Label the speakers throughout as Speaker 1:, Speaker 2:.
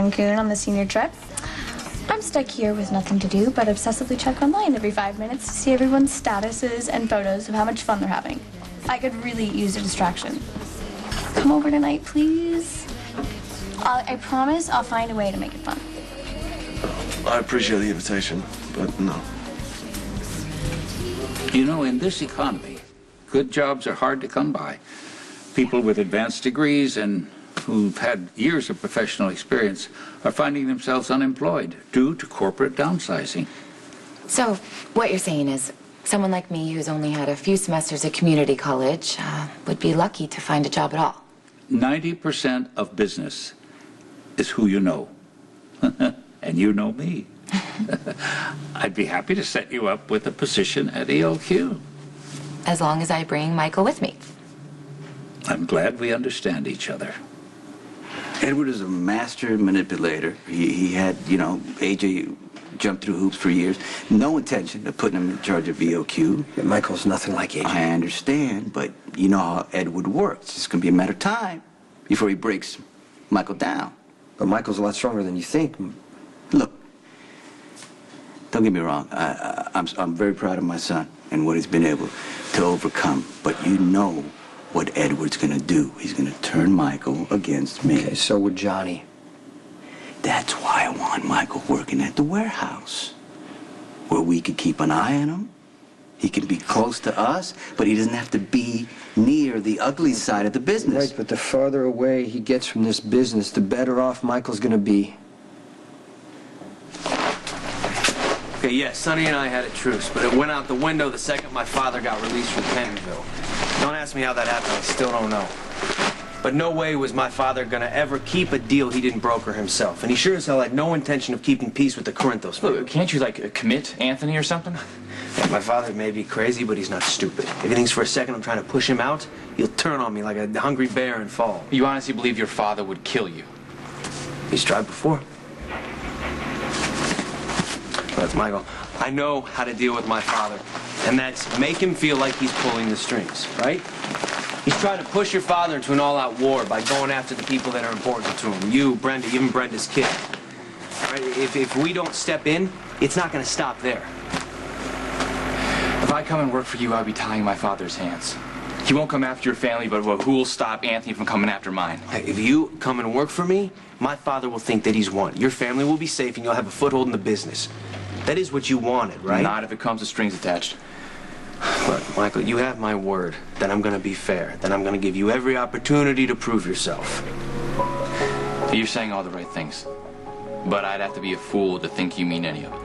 Speaker 1: Cancun on the senior trip. I'm stuck here with nothing to do but obsessively check online every 5 minutes to see everyone's statuses and photos of how much fun they're having. I could really use a distraction. Come over tonight, please. I promise I'll find a way to make it fun.
Speaker 2: I appreciate the invitation, but no.
Speaker 3: You know, in this economy, good jobs are hard to come by. People with advanced degrees and who've had years of professional experience are finding themselves unemployed due to corporate downsizing.
Speaker 4: So, what you're saying is, someone like me who's only had a few semesters at community college would be lucky to find a job at all.
Speaker 3: 90% of business is who you know. And you know me. I'd be happy to set you up with a position at ELQ.
Speaker 4: As long as I bring Michael with me.
Speaker 3: I'm glad we understand each other.
Speaker 5: Edward is a master manipulator. He had, you know, AJ jump through hoops for years. No intention of putting him in charge of ELQ.
Speaker 6: Yeah, Michael's nothing like AJ.
Speaker 5: I understand, but you know how Edward works. It's going to be a matter of time before he breaks Michael down.
Speaker 6: But Michael's a lot stronger than you think.
Speaker 5: Look, don't get me wrong. I'm very proud of my son and what he's been able to overcome. But you know what Edward's going to do. He's going to turn Michael against me.
Speaker 6: Okay, so would Johnny.
Speaker 5: That's why I want Michael working at the warehouse, where we could keep an eye on him. He can be close to us, but he doesn't have to be near the ugly side of the business.
Speaker 6: Right, but the farther away he gets from this business, the better off Michael's going to be.
Speaker 7: Okay, yes, Sonny and I had a truce, but it went out the window the second my father got released from Pentonville. Don't ask me how that happened, I still don't know. But no way was my father gonna ever keep a deal he didn't broker himself. And he sure as hell had no intention of keeping peace with the Corinthos family.
Speaker 8: Look, can't you, like, commit Anthony or something?
Speaker 7: Yeah, my father may be crazy, but he's not stupid. If he thinks for a second I'm trying to push him out, he'll turn on me like a hungry bear and fall.
Speaker 8: You honestly believe your father would kill you?
Speaker 7: He's tried before. Look, Michael, I know how to deal with my father, and that's make him feel like he's pulling the strings, right? He's trying to push your father into an all-out war by going after the people that are important to him. You, Brenda, even Brenda's kid. All right? If we don't step in, it's not going to stop there.
Speaker 8: If I come and work for you, I'll be tying my father's hands. He won't come after your family, but who will stop Anthony from coming after mine?
Speaker 7: Hey, if you come and work for me, my father will think that he's won. Your family will be safe, and you'll have a foothold in the business. That is what you wanted, right?
Speaker 8: Not if it comes with strings attached.
Speaker 7: Look, Michael, you have my word that I'm going to be fair, that I'm going to give you every opportunity to prove yourself.
Speaker 8: You're saying all the right things, but I'd have to be a fool to think you mean any of it.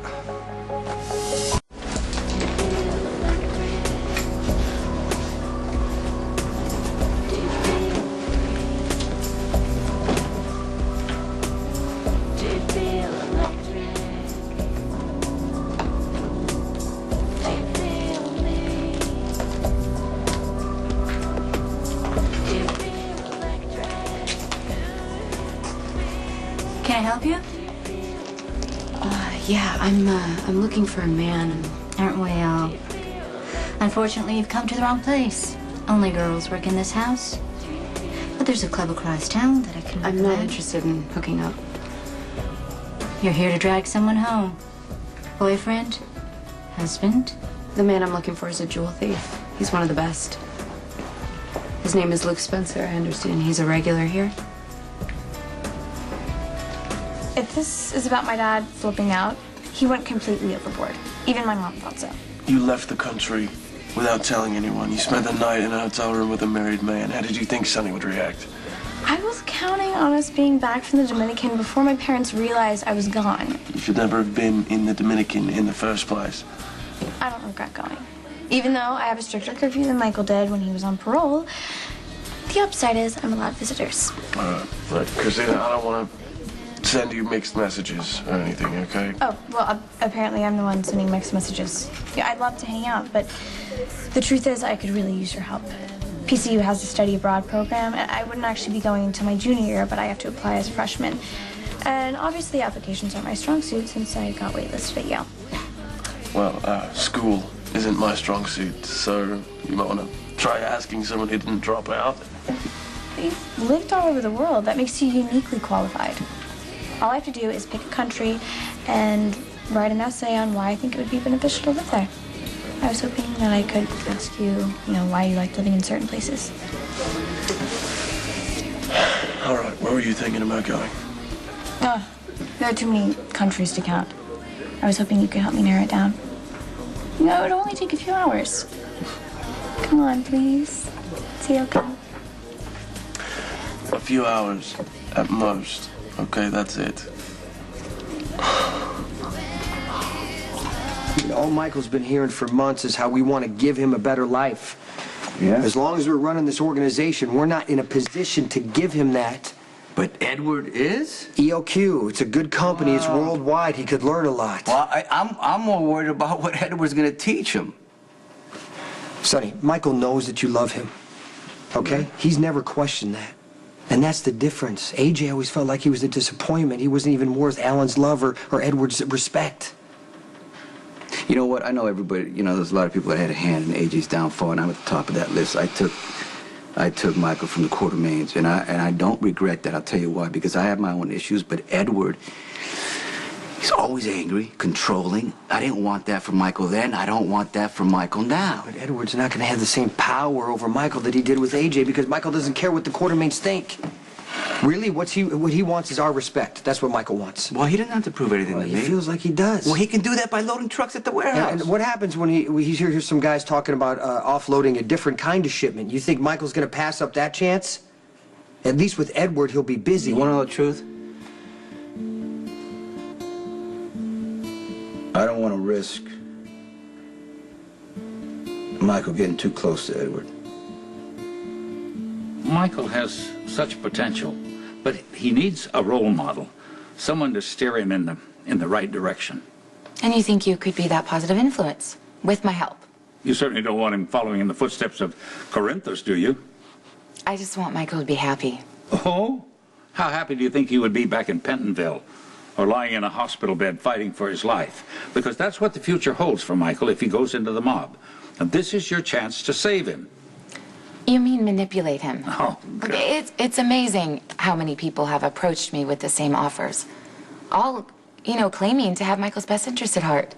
Speaker 1: Can I help you?
Speaker 9: Yeah, I'm looking for a man.
Speaker 1: Aren't we all? Unfortunately, you've come to the wrong place. Only girls work in this house. But there's a club across town that I can
Speaker 9: I'm
Speaker 1: recommend.
Speaker 9: not interested in hooking up.
Speaker 1: You're here to drag someone home. Boyfriend? Husband?
Speaker 9: The man I'm looking for is a jewel thief. He's one of the best. His name is Luke Spencer. I understand he's a regular here.
Speaker 1: If this is about my dad flipping out, he went completely overboard. Even my mom thought so.
Speaker 2: You left the country without telling anyone. You spent the night in a hotel room with a married man. How did you think Sonny would react?
Speaker 1: I was counting on us being back from the Dominican before my parents realized I was gone.
Speaker 2: You should never have been in the Dominican in the first place.
Speaker 1: I don't regret going. Even though I have a stricter curfew than Michael did when he was on parole, the upside is I'm allowed visitors.
Speaker 2: Look, Christina, I don't want to send you mixed messages or anything, okay?
Speaker 1: Oh, well, apparently I'm the one sending mixed messages. Yeah, I'd love to hang out, but the truth is I could really use your help. PCU has a study abroad program, and I wouldn't actually be going until my junior year, but I have to apply as a freshman. And obviously applications aren't my strong suit since I got waitlisted at Yale.
Speaker 2: Well, school isn't my strong suit, so you might want to try asking someone who didn't drop out.
Speaker 1: You've lived all over the world. That makes you uniquely qualified. All I have to do is pick a country and write an essay on why I think it would be beneficial to live there. I was hoping that I could ask you, why you like living in certain places.
Speaker 2: All right, where were you thinking about going?
Speaker 1: There are too many countries to count. I was hoping you could help me narrow it down. It would only take a few hours. Come on, please. Say okay.
Speaker 2: A few hours at most. Okay, that's it.
Speaker 6: All Michael's been hearing for months is how we want to give him a better life.
Speaker 5: Yeah.
Speaker 6: As long as we're running this organization, we're not in a position to give him that.
Speaker 5: But Edward is?
Speaker 6: EOQ, it's a good company. It's worldwide. He could learn a lot.
Speaker 5: Well, I'm more worried about what Edward's going to teach him.
Speaker 6: Sonny, Michael knows that you love him. Okay? He's never questioned that. And that's the difference. AJ always felt like he was a disappointment. He wasn't even worth Alan's love or Edward's respect.
Speaker 5: You know what? I know everybody, there's a lot of people that had a hand in AJ's downfall, and I'm at the top of that list. I took Michael from the Quartermains, and I don't regret that. I'll tell you why. Because I have my own issues, but Edward, he's always angry, controlling. I didn't want that from Michael then. I don't want that from Michael now.
Speaker 6: But Edward's not going to have the same power over Michael that he did with AJ because Michael doesn't care what the Quartermains think. Really, what he wants is our respect. That's what Michael wants.
Speaker 5: Well, he doesn't have to prove anything to me.
Speaker 6: He feels like he does.
Speaker 5: Well, he can do that by loading trucks at the warehouse.
Speaker 6: And what happens when he hears some guys talking about offloading a different kind of shipment? You think Michael's going to pass up that chance? At least with Edward, he'll be busy.
Speaker 5: You want to know the truth? I don't want to risk Michael getting too close to Edward.
Speaker 3: Michael has such potential, but he needs a role model, someone to steer him in the right direction.
Speaker 4: And you think you could be that positive influence, with my help?
Speaker 3: You certainly don't want him following in the footsteps of Corinthus, do you?
Speaker 4: I just want Michael to be happy.
Speaker 3: Oh? How happy do you think he would be back in Pentonville, or lying in a hospital bed fighting for his life? Because that's what the future holds for Michael if he goes into the mob. And this is your chance to save him.
Speaker 4: You mean manipulate him?
Speaker 3: Oh, God.
Speaker 4: It's amazing how many people have approached me with the same offers. All, claiming to have Michael's best interest at heart.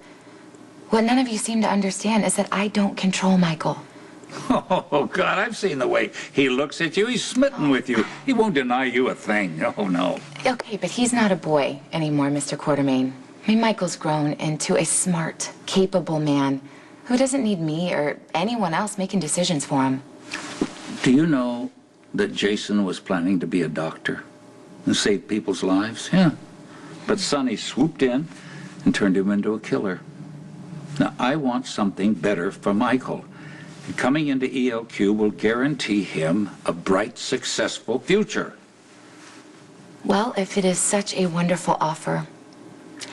Speaker 4: What none of you seem to understand is that I don't control Michael.
Speaker 3: Oh, God, I've seen the way he looks at you. He's smitten with you. He won't deny you a thing. Oh, no.
Speaker 4: Okay, but he's not a boy anymore, Mr. Quartermain. Michael's grown into a smart, capable man who doesn't need me or anyone else making decisions for him.
Speaker 3: Do you know that Jason was planning to be a doctor and save people's lives? Yeah. But Sonny swooped in and turned him into a killer. Now, I want something better for Michael. And coming into ELQ will guarantee him a bright, successful future.
Speaker 4: Well, if it is such a wonderful offer,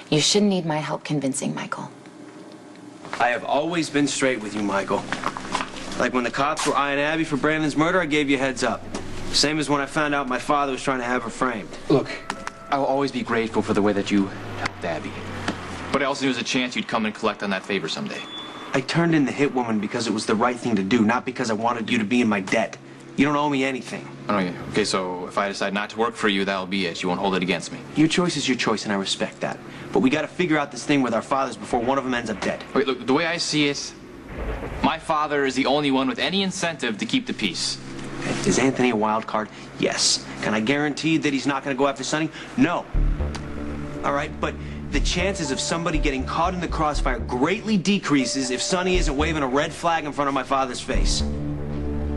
Speaker 4: you shouldn't need my help convincing Michael.
Speaker 7: I have always been straight with you, Michael. Like when the cops were eyeing Abby for Brandon's murder, I gave you a heads up. Same as when I found out my father was trying to have her framed.
Speaker 8: Look, I will always be grateful for the way that you helped Abby. But I also knew there was a chance you'd come and collect on that favor someday.
Speaker 7: I turned in the hit woman because it was the right thing to do, not because I wanted you to be in my debt. You don't owe me anything.
Speaker 8: Oh, yeah. Okay, so if I decide not to work for you, that'll be it. You won't hold it against me.
Speaker 7: Your choice is your choice, and I respect that. But we gotta figure out this thing with our fathers before one of them ends up dead.
Speaker 8: Wait, look, the way I see it, my father is the only one with any incentive to keep the peace.
Speaker 7: Is Anthony a wild card? Yes. Can I guarantee that he's not gonna go after Sonny? No. All right, but the chances of somebody getting caught in the crossfire greatly decreases if Sonny isn't waving a red flag in front of my father's face.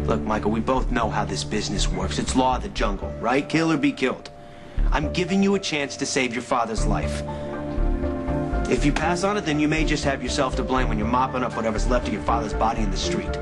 Speaker 7: Look, Michael, we both know how this business works. It's law of the jungle, right? Kill or be killed. I'm giving you a chance to save your father's life. If you pass on it, then you may just have yourself to blame when you're mopping up whatever's left of your father's body in the street.